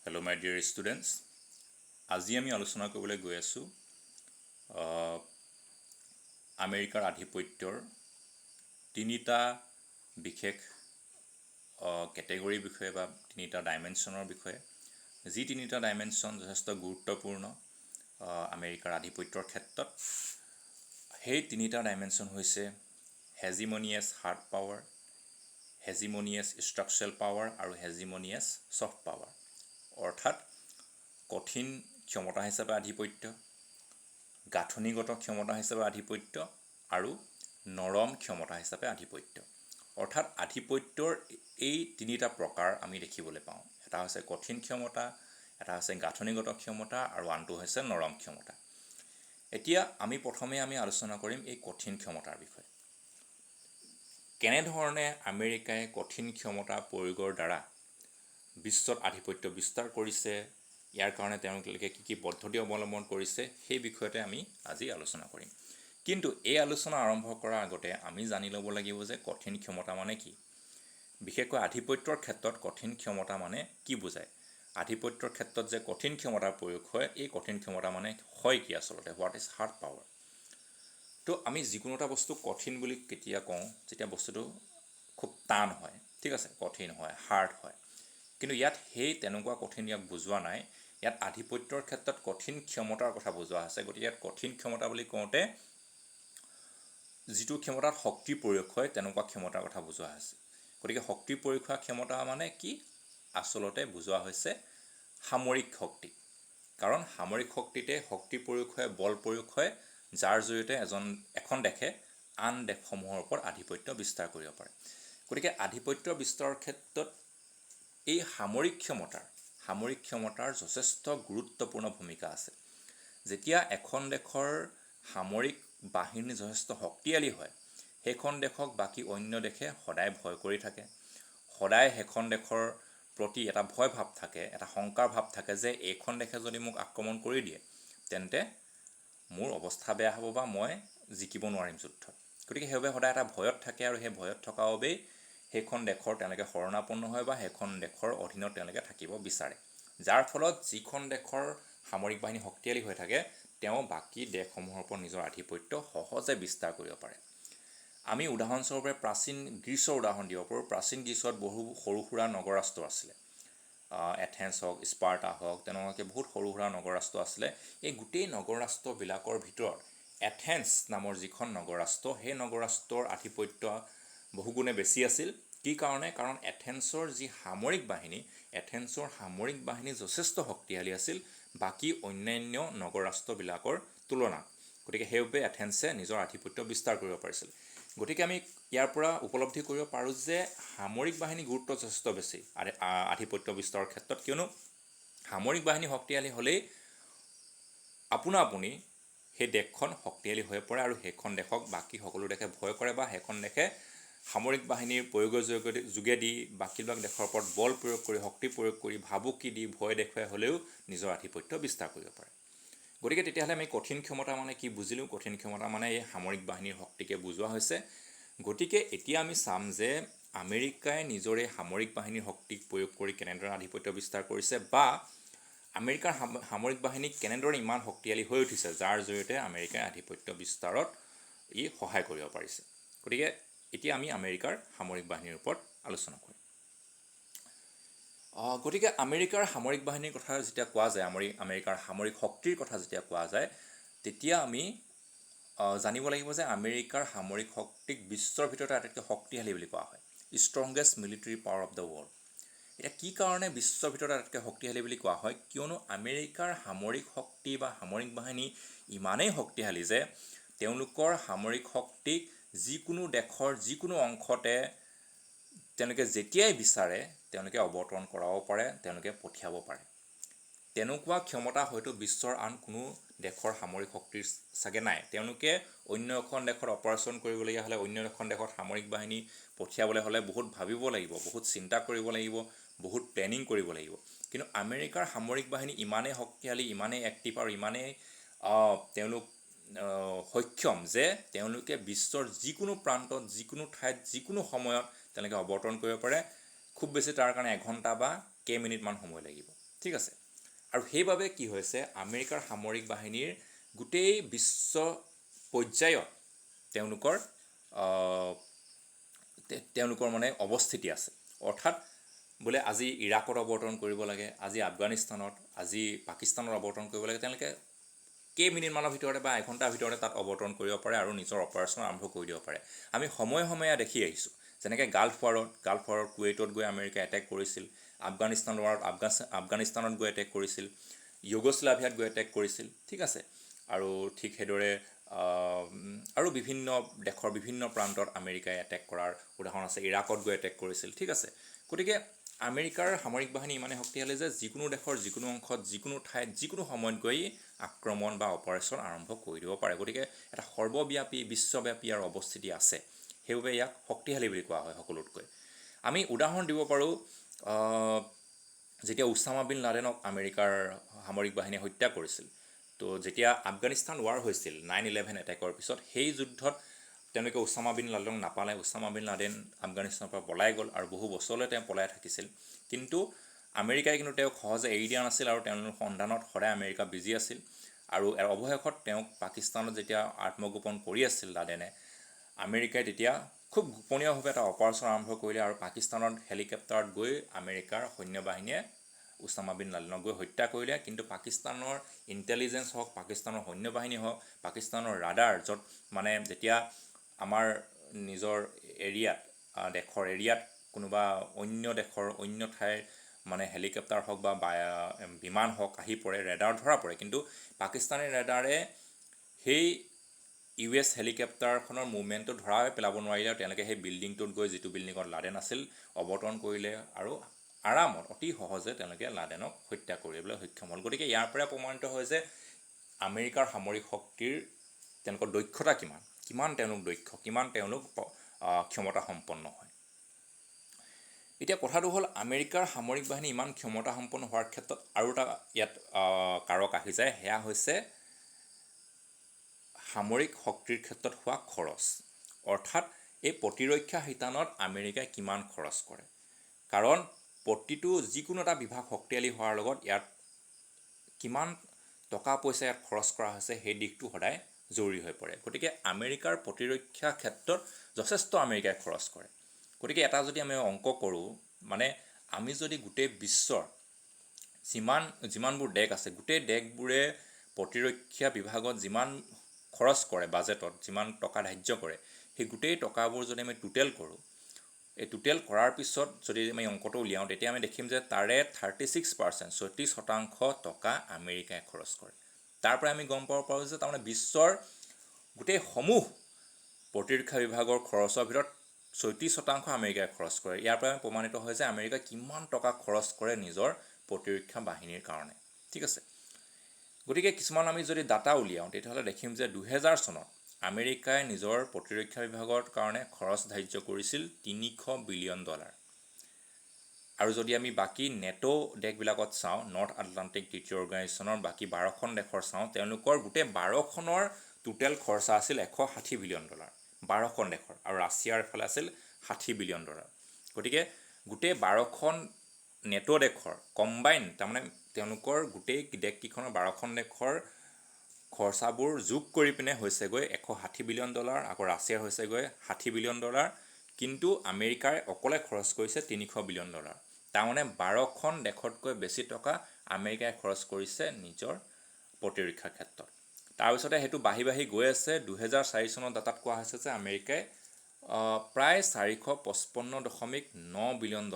Hello my dear students. আজি আমি আলোচনা কৰিবলৈ গৈ আছো আমেৰিকাৰ আধিপত্যৰ তিনিটা বিশেষ কেটেগৰীৰ বিষয়ে বা তিনিটা ডাইমেনশ্যনৰ বিষয়ে। যি তিনিটা ডাইমেনশ্যন যথেষ্ট গুৰুত্বপূৰ্ণ আমেৰিকাৰ আধিপত্যৰ ক্ষেত্ৰত। সেই তিনিটা ডাইমেনশ্যন হৈছে হেজিমনিয়াছ হাৰ্ড পাৱাৰ, হেজিমনিয়াছ ষ্ট্ৰাকচাৰেল পাৱাৰ আৰু হেজিমনিয়াছ ছফ্ট পাৱাৰ। অৰ্থাৎ কঠিন ক্ষমতা হিচাপে আধিপত্য, গাঁথনিগত ক্ষমতা হিচাপে আধিপত্য আৰু নৰম ক্ষমতা হিচাপে আধিপত্য। অৰ্থাৎ আধিপত্যৰ এই তিনিটা প্ৰকাৰ আমি দেখিবলৈ পাওঁ। এটা হৈছে কঠিন ক্ষমতা, এটা হৈছে গাঁথনিগত ক্ষমতা আৰু আনটো হৈছে নৰম ক্ষমতা। এতিয়া প্ৰথমে আলোচনা কৰিম এই কঠিন ক্ষমতাৰ বিষয়ে। কেনেধৰণে আমেৰিকাই কঠিন ক্ষমতা প্ৰয়োগৰ দ্বাৰা বিশ্বত আধিপত্য বিস্তাৰ কৰিছে, ইয়াৰ কাৰণে তেওঁলোকে কি পদ্ধতি অৱলম্বন কৰিছে, সেই বিষয়তে আমি আজি আলোচনা কৰিম। কিন্তু এই আলোচনা আৰম্ভ কৰাৰ আগতে আমি জানি ল'ব লাগিব যে কঠিন ক্ষমতা মানে কি। বিশেষকৈ আধিপত্যৰ ক্ষেত্ৰত কঠিন ক্ষমতা মানে কি বুজায়। আধিপত্যৰ ক্ষেত্ৰত যে কঠিন ক্ষমতাৰ প্ৰয়োগ হয়, এই কঠিন ক্ষমতা মানে হয় কি আচলতে, হোৱাট ইজ হাৰ্ড পাৱাৰ। তো আমি যিকোনো এটা বস্তু কঠিন বুলি কেতিয়া কওঁ, যেতিয়া বস্তুটো খুব টান হয়, ঠিক আছে, কঠিন হয়, হাৰ্ড হয়। কিন্তু ইয়াত সেই তেনেকুৱা কঠিন ইয়াক বুজোৱা নাই। ইয়াত আধিপত্যৰ ক্ষেত্ৰত কঠিন ক্ষমতাৰ কথা বুজোৱা আছে। গতিকে ইয়াত কঠিন ক্ষমতা বুলি কওঁতে যিটো ক্ষমতাত শক্তি প্ৰয়োগ হয় তেনেকুৱা ক্ষমতাৰ কথা বুজোৱা হৈছে। গতিকে শক্তি প্ৰয়োগ হোৱা ক্ষমতা মানে কি, আচলতে বুজোৱা হৈছে সামৰিক শক্তি। কাৰণ সামৰিক শক্তিতে শক্তি প্ৰয়োগ হয়, বল প্ৰয়োগ হয়, যাৰ জৰিয়তে এখন দেশে আন দেশসমূহৰ ওপৰত আধিপত্য বিস্তাৰ কৰিব পাৰে। গতিকে আধিপত্য বিস্তাৰৰ ক্ষেত্ৰত এই সামৰিক ক্ষমতাৰ যথেষ্ট গুৰুত্বপূৰ্ণ ভূমিকা আছে। যেতিয়া এখন দেশৰ সামৰিক বাহিনী যথেষ্ট শক্তিশালী হয়, সেইখন দেশক বাকী অন্য দেশে সদায় ভয় কৰি থাকে। সদায় সেইখন দেশৰ প্ৰতি এটা ভয় ভাৱ থাকে, এটা শংকাৰ ভাৱ থাকে যে এইখন দেশে যদি মোক আক্ৰমণ কৰি দিয়ে তেন্তে মোৰ অৱস্থা বেয়া হ'ব বা মই জিকিব নোৱাৰিম যুদ্ধত। গতিকে সেইবাবে সদায় এটা ভয়ত থাকে, আৰু সেই ভয়ত থকা বাবেই সেইখন দেশৰ তেওঁলোকে শৰণাপন্ন হয় বা সেইখন দেশৰ অধীনত তেওঁলোকে থাকিব বিচাৰে। যাৰ ফলত যিখন দেশৰ সামৰিক বাহিনী শক্তিশালী হৈ থাকে, তেওঁ বাকী দেশসমূহৰ ওপৰত নিজৰ আধিপত্য সহজে বিস্তাৰ কৰিব পাৰে। আমি উদাহৰণস্বৰূপে প্ৰাচীন গ্ৰীচৰ উদাহৰণ দিব পাৰোঁ। প্ৰাচীন গ্ৰীচত বহু সৰু সুৰা নগৰৰাষ্ট্ৰ আছিলে। এথেন্স হওক, স্পাৰ্টা হওক, তেনেকুৱাকৈ বহুত সৰু সুৰা নগৰৰাষ্ট্ৰ আছিলে। এই গোটেই নগৰৰাষ্ট্ৰবিলাকৰ ভিতৰত এথেন্স নামৰ যিখন নগৰৰাষ্ট্ৰ, সেই নগৰৰাষ্ট্ৰৰ আধিপত্য বহুগুণে বেছি আছিল। কি কাৰণে? কাৰণ এথেন্সৰ যি সামৰিক বাহিনী যথেষ্ট শক্তিশালী আছিল বাকী অন্যান্য নগৰৰাষ্ট্ৰবিলাকৰ তুলনাত। গতিকে সেইবাবে এথেন্সে নিজৰ আধিপত্য বিস্তাৰ কৰিব পাৰিছিল। গতিকে আমি ইয়াৰ পৰা উপলব্ধি কৰিব পাৰোঁ যে সামৰিক বাহিনীৰ গুৰুত্ব যথেষ্ট বেছি আধিপত্য বিস্তাৰৰ ক্ষেত্ৰত। কিয়নো সামৰিক বাহিনী শক্তিশালী হ'লেই আপুনি সেই দেশখন শক্তিশালী হৈ পৰে, আৰু সেইখন দেশক বাকী সকলো দেশে ভয় কৰে, বা সেইখন দেশে সামৰিক বাহিনীৰ প্ৰয়োগৰ যোগেদি বাকীবিলাক দেশৰ ওপৰত বল প্ৰয়োগ কৰি, শক্তি প্ৰয়োগ কৰি, ভাবুকি দি, ভয় দেখুৱাই হ'লেও নিজৰ আধিপত্য বিস্তাৰ কৰিব পাৰে। গতিকে তেতিয়াহ'লে আমি কঠিন ক্ষমতা মানে কি বুজিলোঁ। কঠিন ক্ষমতা মানে এই সামৰিক বাহিনীৰ শক্তিকে বুজোৱা হৈছে। গতিকে এতিয়া আমি চাম যে আমেৰিকাই নিজৰ এই সামৰিক বাহিনীৰ শক্তিক প্ৰয়োগ কৰি কেনেদৰে আধিপত্য বিস্তাৰ কৰিছে, বা আমেৰিকাৰ সামৰিক বাহিনী কেনেদৰে ইমান শক্তিশালী হৈ উঠিছে, যাৰ জৰিয়তে আমেৰিকাই আধিপত্য বিস্তাৰত সহায় কৰিব পাৰিছে। গতিকে এতিয়া আমি আমেৰিকাৰ সামৰিক বাহিনীৰ ওপৰত আলোচনা কৰিম। গতিকে আমেৰিকাৰ সামৰিক বাহিনীৰ কথা যেতিয়া কোৱা যায়, আমেৰিকাৰ সামৰিক শক্তিৰ কথা যেতিয়া কোৱা যায়, তেতিয়া আমি জানিব লাগিব যে আমেৰিকাৰ সামৰিক শক্তিক বিশ্বৰ ভিতৰতে আটাইতকৈ শক্তিশালী বুলি কোৱা হয়, strongest military power of the world. এতিয়া কি কাৰণে বিশ্বৰ ভিতৰত আটাইতকৈ শক্তিশালী বুলি কোৱা হয়? কিয়নো আমেৰিকাৰ সামৰিক শক্তি বা সামৰিক বাহিনী ইমানেই শক্তিশালী যে তেওঁলোকৰ সামৰিক শক্তিক যিকোনো দেশৰ যিকোনো অংশতে তেওঁলোকে যেতিয়াই বিচাৰে তেওঁলোকে অৱতৰণ কৰাব পাৰে, তেওঁলোকে পঠিয়াব পাৰে। তেনেকুৱা ক্ষমতা হয়তো বিশ্বৰ আন কোনো দেশৰ সামৰিক শক্তিৰ চাগে নাই। তেওঁলোকে অন্য এখন দেশত অপাৰেশ্যন কৰিবলগীয়া হ'লে, অন্য এখন দেশত সামৰিক বাহিনী পঠিয়াবলৈ হ'লে বহুত ভাবিব লাগিব, বহুত চিন্তা কৰিব লাগিব, বহুত প্লেনিং কৰিব লাগিব। কিন্তু আমেৰিকাৰ সামৰিক বাহিনী ইমানেই শক্তিশালী, ইমানেই এক্টিভ আৰু ইমানেই তেওঁলোক সক্ষম যে তেওঁলোকে বিশ্বৰ যিকোনো প্ৰান্তত, যিকোনো ঠাইত, যিকোনো সময়ত তেওঁলোকে অৱতৰণ কৰিব পাৰে। খুব বেছি তাৰ কাৰণে এঘণ্টা বা কেইমিনিটমান সময় লাগিব, ঠিক আছে। আৰু সেইবাবে কি হৈছে, আমেৰিকাৰ সামৰিক বাহিনীৰ গোটেই বিশ্ব পৰ্যায়ত তেওঁলোকৰ মানে অৱস্থিতি আছে। অৰ্থাৎ বোলে আজি ইৰাকত অৱতৰণ কৰিব লাগে, আজি আফগানিস্তানত, আজি পাকিস্তানত অৱতৰণ কৰিব লাগে, তেওঁলোকে কেইমিনিটমানৰ ভিতৰতে বা এঘণ্টাৰ ভিতৰতে তাত অৱতৰণ কৰিব পাৰে আৰু নিজৰ অপাৰেশ্যন আৰম্ভ কৰি দিব পাৰে। আমি সময়ে সময়ে দেখি আহিছোঁ, যেনেকৈ গাল্ফ ৱাৰত কুৱেইটত গৈ আমেৰিকাই এটেক কৰিছিল, আফগানিস্তান ৱাৰত আফগানিস্তানত গৈ এটেক কৰিছিল, ইউগোস্লাভিয়াত গৈ এটেক কৰিছিল, ঠিক আছে। আৰু ঠিক সেইদৰে আৰু বিভিন্ন দেশৰ বিভিন্ন প্ৰান্তত আমেৰিকাই এটেক কৰাৰ উদাহৰণ আছে, ইৰাকত গৈ এটেক কৰিছিল, ঠিক আছে। গতিকে আমেৰিকাৰ সামৰিক বাহিনী ইমানেই শক্তিশালী যে যিকোনো দেশৰ যিকোনো অংশত, যিকোনো ঠাইত, যিকোনো সময়ত গৈ আক্ৰমণ বা অপাৰেশ্যন আৰম্ভ কৰি দিব পাৰে। গতিকে এটা সৰ্বব্যাপী, বিশ্বব্যাপী আৰু অৱস্থিতি আছে, সেইবাবে ইয়াক শক্তিশালী বুলি কোৱা হয় সকলোতকৈ। আমি উদাহৰণ দিব পাৰোঁ, যেতিয়া উছামা বিন লাডেনক আমেৰিকাৰ সামৰিক বাহিনীয়ে হত্যা কৰিছিল, তো যেতিয়া আফগানিস্তান ৱাৰ হৈছিল 9/11 এটেকৰ পিছত, সেই যুদ্ধত তেওঁলোকে উছামা বিন লাডেনক নাপালে। উছামা বিন লাডেন আফগানিস্তানৰ পৰা পলাই গ'ল আৰু বহু বছৰলৈ তেওঁ পলাই থাকিছিল। কিন্তু আমেৰিকাই তেওঁক সহজে এৰি দিয়া নাছিল আৰু তেওঁলোকৰ সন্ধানত সদায় আমেৰিকা বিজি আছিল। আৰু অৱশেষত তেওঁক পাকিস্তানত যেতিয়া আত্মগোপন কৰি আছিল লাডেনে, আমেৰিকাই তেতিয়া খুব গোপনীয়ভাৱে এটা অপাৰেশ্যন আৰম্ভ কৰিলে আৰু পাকিস্তানত হেলিকপ্টাৰত গৈ আমেৰিকাৰ সৈন্যবাহিনীয়ে উছামা বিন লাডেনক গৈ হত্যা কৰিলে। কিন্তু পাকিস্তানৰ ইণ্টেলিজেঞ্চ হওক, পাকিস্তানৰ সৈন্যবাহিনী হওক, পাকিস্তানৰ ৰাডাৰ, য'ত মানে যেতিয়া আমাৰ নিজৰ এৰিয়াত, দেশৰ এৰিয়াত কোনোবা অন্য দেশৰ অন্য ঠাইৰ মানে হেলিকপ্টাৰ হওক বা বিমান হওক আহি পৰে, ৰেডাৰ ধৰা পৰে, কিন্তু পাকিস্তানী ৰেডাৰে সেই US হেলিকপ্টাৰখনৰ মুভমেণ্টটো ধৰাই পেলাব নোৱাৰিলে আৰু তেওঁলোকে সেই বিল্ডিংটোত গৈ, যিটো বিল্ডিঙত লাডেন আছিল, অৱতৰণ কৰিলে আৰু আৰামত, অতি সহজে তেওঁলোকে লাডেনক হত্যা কৰিবলৈ সক্ষম হ'ল। গতিকে ইয়াৰ পৰা প্ৰমাণিত হয় যে আমেৰিকাৰ সামৰিক শক্তিৰ তেওঁলোকৰ দক্ষতা কিমান তেওঁলোক দক্ষ, কিমান তেওঁলোক ক্ষমতা সম্পন্ন হয়। এতিয়া কথাটো হ'ল, আমেৰিকাৰ সামৰিক বাহিনী ইমান ক্ষমতা সম্পন্ন হোৱাৰ ক্ষেত্ৰত আৰু এটা ইয়াত কাৰক আহি যায়, সেয়া হৈছে সামৰিক শক্তিৰ ক্ষেত্ৰত হোৱা খৰচ। অৰ্থাৎ এই প্ৰতিৰক্ষা শিতানত আমেৰিকাই কিমান খৰচ কৰে। কাৰণ প্ৰতিটো যিকোনো এটা বিভাগ শক্তিশালী হোৱাৰ লগত ইয়াত কিমান টকা পইচা ইয়াত খৰচ কৰা হৈছে, সেই দিশটো সদায় জৰুৰী হৈ পৰে। গতিকে আমেৰিকাৰ প্ৰতিৰক্ষা ক্ষেত্ৰত যথেষ্ট আমেৰিকাই খৰচ কৰে। গতিকে এটা যদি আমি অংক কৰোঁ, মানে আমি যদি গোটেই বিশ্বৰ যিমানবোৰ দেশ আছে, গোটেই দেশবোৰে প্ৰতিৰক্ষা বিভাগত যিমান খৰচ কৰে, বাজেটত যিমান টকা ধাৰ্য কৰে, সেই গোটেই টকাবোৰ যদি আমি টোটেল কৰোঁ, এই টোটেল কৰাৰ পিছত যদি আমি অংকটো উলিয়াওঁ, তেতিয়া আমি দেখিম যে তাৰে 36%, 36% টকা আমেৰিকাই খৰচ কৰে। তাৰ পৰা আমি গম পাব পাৰোঁ যে তাৰমানে বিশ্বৰ গোটেই সমূহ প্ৰতিৰক্ষা বিভাগৰ খৰচৰ ভিতৰত 36% আমেৰিকাই খৰচ কৰে। ইয়াৰ পৰা প্ৰমাণিত হয় যে আমেৰিকাই কিমান টকা খৰচ কৰে নিজৰ প্ৰতিৰক্ষা বাহিনীৰ কাৰণে, ঠিক আছে। গতিকে কিছুমান আমি যদি ডাটা উলিয়াওঁ, তেতিয়াহ'লে দেখিম যে 2000 চনত আমেৰিকাই নিজৰ প্ৰতিৰক্ষা বিভাগৰ কাৰণে খৰচ ধাৰ্য কৰিছিল $300 বিলিয়ন। আৰু যদি আমি বাকী নেটো দেশবিলাকত চাওঁ, নৰ্থ আটলাণ্টিক ট্ৰিটি অৰ্গেনাইজেশ্যনৰ বাকী 12খন দেশৰ চাওঁ, তেওঁলোকৰ গোটেই 12খনৰ টোটেল খৰচা আছিল $160 বিলিয়ন, 12খন দেশৰ, আৰু ৰাছিয়াৰ এফালে আছিল $60 বিলিয়ন। গতিকে গোটেই 12খন নেটো দেশৰ কম্বাইন, তাৰমানে তেওঁলোকৰ গোটেই দেশকেইখনৰ 12খন দেশৰ খৰচাবোৰ যোগ কৰি পিনে হৈছেগৈ $160 বিলিয়ন, আকৌ ৰাছিয়াৰ হৈছেগৈ $60 বিলিয়ন, কিন্তু আমেৰিকাই অকলে খৰচ কৰিছে $300 বিলিয়ন। তাৰমানে 12খন দেশতকৈ বেছি টকা আমেৰিকাই খৰচ কৰিছে নিজৰ প্ৰতিৰক্ষাৰ ক্ষেত্ৰত। তাৰপিছতে সেইটো বাঢ়ি গৈ আছে। 2004 চনৰ ডাটাত কোৱা হৈছে যে আমেৰিকাই প্ৰায় $455.9 বিলিয়ন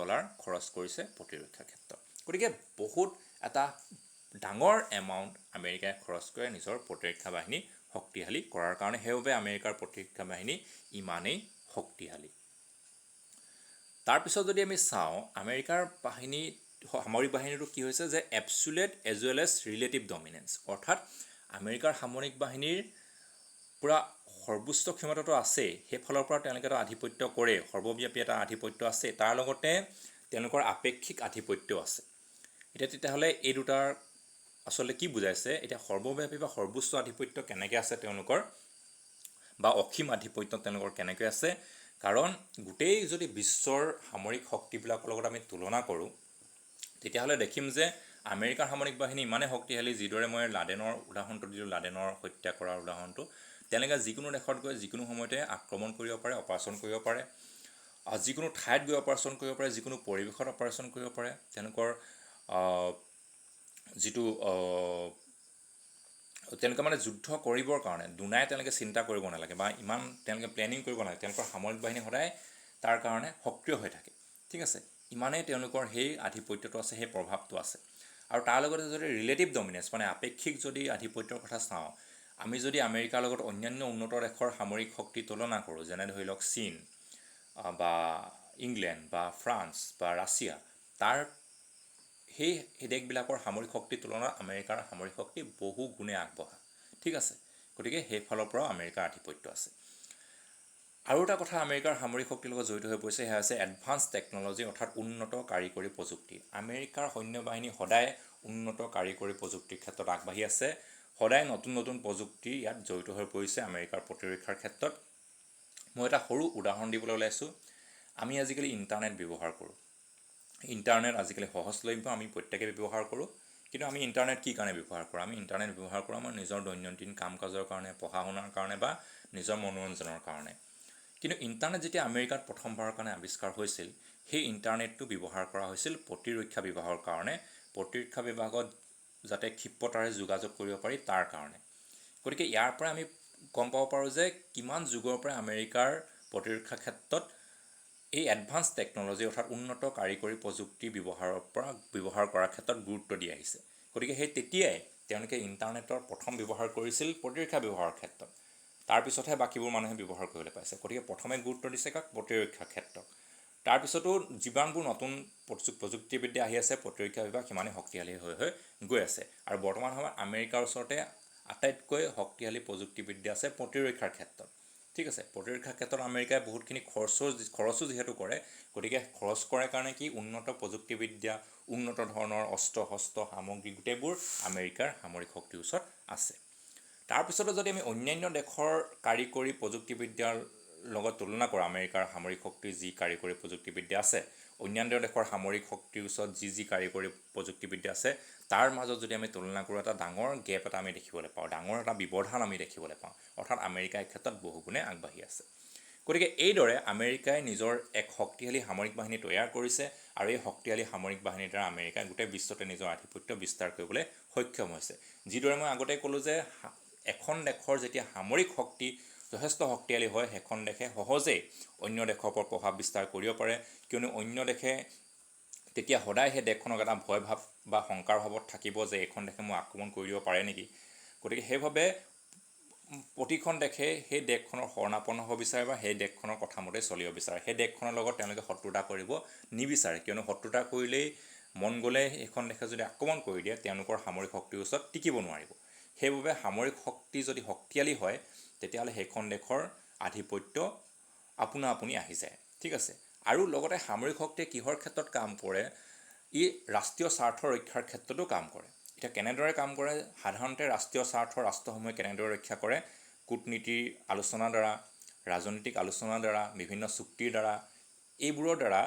খৰচ কৰিছে প্ৰতিৰক্ষাৰ ক্ষেত্ৰত। গতিকে বহুত এটা ডাঙৰ এমাউণ্ট আমেৰিকাই খৰচ কৰে নিজৰ প্ৰতিৰক্ষা বাহিনী শক্তিশালী কৰাৰ কাৰণে। সেইবাবে আমেৰিকাৰ প্ৰতিৰক্ষা বাহিনী ইমানেই শক্তিশালী। তাৰপিছত যদি আমি চাওঁ, আমেৰিকাৰ সামৰিক বাহিনীটো কি হৈছে যে এবছুলেট এজ ৱেল এজ ৰিলেটিভ ডমিনেঞ্চ। অৰ্থাৎ আমেৰিকাৰ সামৰিক বাহিনীৰ পূৰা সৰ্বোচ্চ ক্ষমতাটো আছে, সেইফালৰ পৰা তেওঁলোকে এটা আধিপত্য কৰে, সৰ্বব্যাপী এটা আধিপত্য আছে, তাৰ লগতে তেওঁলোকৰ আপেক্ষিক আধিপত্যও আছে। এতিয়া তেতিয়াহ'লে এই দুটাৰ আচলতে কি বুজাইছে? এতিয়া সৰ্বব্যাপী বা সৰ্বোচ্চ আধিপত্য কেনেকৈ আছে তেওঁলোকৰ, বা অসীম আধিপত্য তেওঁলোকৰ কেনেকৈ আছে? কাৰণ গোটেই যদি বিশ্বৰ সামৰিক শক্তিবিলাকৰ লগত আমি তুলনা কৰোঁ, তেতিয়াহ'লে দেখিম যে আমেৰিকাৰ সামৰিক বাহিনী ইমানেই শক্তিশালী, যিদৰে মই লাডেনৰ উদাহৰণটো দিলোঁ, লাডেনৰ হত্যা কৰাৰ উদাহৰণটো, তেওঁলোকে যিকোনো দেশত গৈ যিকোনো সময়তে আক্ৰমণ কৰিব পাৰে, অপাৰেশ্যন কৰিব পাৰে, যিকোনো ঠাইত গৈ অপাৰেশ্যন কৰিব পাৰে, যিকোনো পৰিৱেশত অপাৰেশ্যন কৰিব পাৰে। তেওঁলোকৰ যিটো তেওঁলোকে মানে যুদ্ধ কৰিবৰ কাৰণে দুনাই তেওঁলোকে চিন্তা কৰিব নালাগে বা ইমান তেওঁলোকে প্লেনিং কৰিব নালাগে। তেওঁলোকৰ সামৰিক বাহিনী সদায় তাৰ কাৰণে সক্ৰিয় হৈ থাকে। ঠিক আছে, ইমানেই তেওঁলোকৰ সেই আধিপত্যটো আছে, সেই প্ৰভাৱটো আছে। আৰু তাৰ লগতে যদি ৰিলেটিভ ডমিনেঞ্চ মানে আপেক্ষিক যদি আধিপত্যৰ কথা চাওঁ, আমি যদি আমেৰিকাৰ লগত অন্যান্য উন্নত দেশৰ সামৰিক শক্তি তুলনা কৰোঁ, যেনে ধৰি লওক চীন বা ইংলেণ্ড বা ফ্ৰান্স বা ৰাছিয়া, তাৰ সেই দেশবিলাকৰ সামৰিক শক্তিৰ তুলনাত আমেৰিকাৰ সামৰিক শক্তি বহু গুণে আগবঢ়া। ঠিক আছে, গতিকে সেইফালৰ পৰাও আমেৰিকাৰ আধিপত্য আছে। আৰু এটা কথা আমেৰিকাৰ সামৰিক শক্তিৰ লগত জড়িত হৈ পৰিছে, সেয়া হৈছে এডভান্স টেকন'লজি, অৰ্থাৎ উন্নত কাৰিকৰী প্ৰযুক্তি। আমেৰিকাৰ সৈন্য বাহিনী সদায় উন্নত কাৰিকৰী প্ৰযুক্তিৰ ক্ষেত্ৰত আগবাঢ়ি আছে, সদায় নতুন নতুন প্ৰযুক্তি ইয়াত জড়িত হৈ পৰিছে আমেৰিকাৰ প্ৰতিৰক্ষাৰ ক্ষেত্ৰত। মই এটা সৰু উদাহৰণ দিবলৈ ওলাইছোঁ। আমি আজিকালি ইণ্টাৰনেট ব্যৱহাৰ কৰোঁ। ইণ্টাৰনেট আজিকালি সহজলভ্য, আমি প্ৰত্যেকে ব্যৱহাৰ কৰোঁ। কিন্তু আমি ইণ্টাৰনেট কি কাৰণে ব্যৱহাৰ কৰোঁ? আমি ইণ্টাৰনেট ব্যৱহাৰ কৰোঁ আমাৰ নিজৰ দৈনন্দিন কাম কাজৰ কাৰণে, পঢ়া শুনাৰ কাৰণে বা নিজৰ মনোৰঞ্জনৰ কাৰণে। কিন্তু ইণ্টাৰনেট যেতিয়া আমেৰিকাত প্ৰথমবাৰৰ কাৰণে আৱিষ্কাৰ হৈছিল, সেই ইণ্টাৰনেটটো ব্যৱহাৰ কৰা হৈছিল প্ৰতিৰক্ষা বিভাগৰ কাৰণে, প্ৰতিৰক্ষা বিভাগত যাতে ক্ষিপ্ৰতাৰে যোগাযোগ কৰিব পাৰি তাৰ কাৰণে। গতিকে ইয়াৰ পৰা আমি গম পাব পাৰোঁ যে কিমান যুগৰ পৰা আমেৰিকাৰ প্ৰতিৰক্ষা ক্ষেত্ৰত এই এডভান্স টেকন'লজি অৰ্থাৎ উন্নত কাৰিকৰী প্ৰযুক্তি ব্যৱহাৰ কৰাৰ ক্ষেত্ৰত গুৰুত্ব দি আহিছে। গতিকে সেই তেতিয়াই তেওঁলোকে ইণ্টাৰনেটৰ প্ৰথম ব্যৱহাৰ কৰিছিল প্ৰতিৰক্ষা ব্যৱহাৰৰ ক্ষেত্ৰত, তাৰপিছতহে বাকীবোৰ মানুহে ব্যৱহাৰ কৰিবলৈ পাইছে। গতিকে প্ৰথমে গুৰুত্ব দিছে কাক? প্ৰতিৰক্ষাৰ ক্ষেত্ৰত। তাৰপিছতো যিমানবোৰ নতুন প্ৰযুক্তিবিদ্যা আহি আছে, প্ৰতিৰক্ষা বিভাগ সিমানেই শক্তিশালী হৈ গৈ আছে। আৰু বৰ্তমান সময়ত আমেৰিকাৰ ওচৰতে আটাইতকৈ শক্তিশালী প্ৰযুক্তিবিদ্যা আছে প্ৰতিৰক্ষাৰ ক্ষেত্ৰত। ঠিক আছে, প্ৰতিৰক্ষাৰ ক্ষেত্ৰত আমেৰিকাই বহুতখিনি খৰচো যিহেতু কৰে, গতিকে খৰচ কৰে কাৰণে কি উন্নত প্ৰযুক্তিবিদ্যা, উন্নত ধৰণৰ অস্ত্ৰ শস্ত্ৰ সামগ্ৰী গোটেইবোৰ আমেৰিকাৰ সামৰিক শক্তিৰ ওচৰত আছে। তাৰপিছতো যদি আমি অন্যান্য দেশৰ কাৰিকৰী প্ৰযুক্তিবিদ্যাৰ লগত তুলনা কৰোঁ, আমেৰিকাৰ সামৰিক শক্তিৰ যি কাৰিকৰী প্ৰযুক্তিবিদ্যা আছে, অন্যান্য দেশৰ সামৰিক শক্তিৰ ওচৰত যি কাৰিকৰী প্ৰযুক্তিবিদ্যা আছে, তাৰ মাজত যদি আমি তুলনা কৰোঁ, এটা ডাঙৰ গেপ এটা আমি দেখিবলৈ পাওঁ, ডাঙৰ এটা ব্যৱধান আমি দেখিবলৈ পাওঁ। অৰ্থাৎ আমেৰিকা এই ক্ষেত্ৰত বহুগুণে আগবাঢ়ি আছে। গতিকে এইদৰে আমেৰিকাই নিজৰ এক শক্তিশালী সামৰিক বাহিনী তৈয়াৰ কৰিছে, আৰু এই শক্তিশালী সামৰিক বাহিনীৰ দ্বাৰা আমেৰিকাই গোটেই বিশ্বতে নিজৰ আধিপত্য বিস্তাৰ কৰিবলৈ সক্ষম হৈছে। যিদৰে মই আগতে ক'লোঁ যে এখন দেশৰ যেতিয়া সামৰিক শক্তি যথেষ্ট শক্তিশালী হয়, সেইখন দেশে সহজেই অন্য দেশৰ ওপৰত প্ৰভাৱ বিস্তাৰ কৰিব পাৰে, কিয়নো অন্য দেশে তেতিয়া সদায় সেই দেশখনক এটা ভয় ভাৱ বা শংকাৰ ভাৱত থাকিব যে এইখন দেশে মোক আক্ৰমণ কৰি দিব পাৰে নেকি। গতিকে সেইভাৱে প্ৰতিখন দেশে সেই দেশখনৰ শৰণাপন্ন হ'ব বিচাৰে বা সেই দেশখনৰ কথা মতে চলিব বিচাৰে। সেই দেশখনৰ লগত তেওঁলোকে শত্ৰুতা কৰিব নিবিচাৰে, কিয়নো শত্ৰুতা কৰিলেই মন গ'লে সেইখন দেশে যদি আক্ৰমণ কৰি দিয়ে, তেওঁলোকৰ সামৰিক শক্তিৰ ওচৰত টিকিব নোৱাৰিব। সেইবাবে সামৰিক শক্তি যদি শক্তিশালী হয়, তেতিয়াহ'লে সেইখন দেশৰ আধিপত্য আপোনা আপুনি আহি যায়। ঠিক আছে, আৰু লগতে সামৰিক শক্তিয়ে কিহৰ ক্ষেত্ৰত কাম কৰে? ই ৰাষ্ট্ৰীয় স্বাৰ্থ ৰক্ষাৰ ক্ষেত্ৰতো কাম কৰে। এতিয়া কেনেদৰে কাম কৰে? সাধাৰণতে ৰাষ্ট্ৰীয় স্বাৰ্থৰ ৰাষ্ট্ৰসমূহে কেনেদৰে ৰক্ষা কৰে? কূটনীতিৰ আলোচনাৰ দ্বাৰা, ৰাজনৈতিক আলোচনাৰ দ্বাৰা, বিভিন্ন চুক্তিৰ দ্বাৰা, এইবোৰৰ দ্বাৰা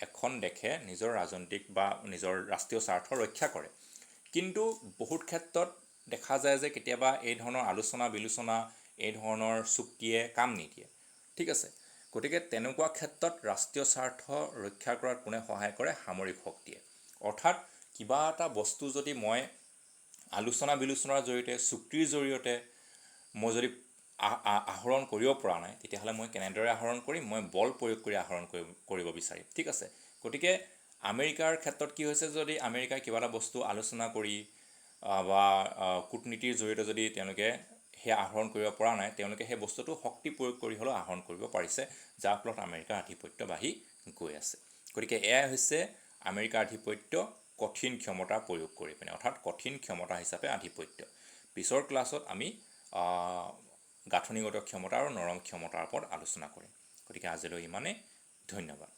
এখন দেশে নিজৰ ৰাজনৈতিক বা নিজৰ ৰাষ্ট্ৰীয় স্বাৰ্থ ৰক্ষা কৰে। কিন্তু বহুত ক্ষেত্ৰত দেখা যায় যে কেতিয়াবা এই ধৰণৰ আলোচনা বিলোচনা, এই ধৰণৰ চুক্তিয়ে কাম নিদিয়ে। ঠিক আছে, গতিকে তেনেকুৱা ক্ষেত্ৰত ৰাষ্ট্ৰীয় স্বাৰ্থ ৰক্ষা কৰাত কোনে সহায় কৰে? সামৰিক শক্তিয়ে। অৰ্থাৎ কিবা এটা বস্তু যদি মই আলোচনা বিলোচনাৰ জৰিয়তে, চুক্তিৰ জৰিয়তে মই যদি আহৰণ কৰিব পৰা নাই, তেতিয়াহ'লে মই কেনেদৰে আহৰণ কৰিম? মই বল প্ৰয়োগ কৰি আহৰণ কৰিব বিচাৰিম। ঠিক আছে, গতিকে আমেৰিকাৰ ক্ষেত্ৰত কি হৈছে? যদি আমেৰিকাই কিবা এটা বস্তু আলোচনা কৰি বা কূটনীতিৰ জৰিয়তে যদি তেওঁলোকে সেই আহৰণ কৰিব পৰা নাই, তেওঁলোকে সেই বস্তুটো শক্তি প্ৰয়োগ কৰি হ'লেও আহৰণ কৰিব পাৰিছে, যাৰ ফলত আমেৰিকাৰ আধিপত্য বাঢ়ি গৈ আছে। গতিকে এয়াই হৈছে আমেৰিকাৰ আধিপত্য কঠিন ক্ষমতা প্ৰয়োগ কৰি পিনে, অৰ্থাৎ কঠিন ক্ষমতা হিচাপে আধিপত্য। পিছৰ ক্লাছত আমি গাঁথনিগত ক্ষমতা আৰু নৰম ক্ষমতাৰ ওপৰত আলোচনা কৰিম। গতিকে আজিলৈ ইমানেই, ধন্যবাদ।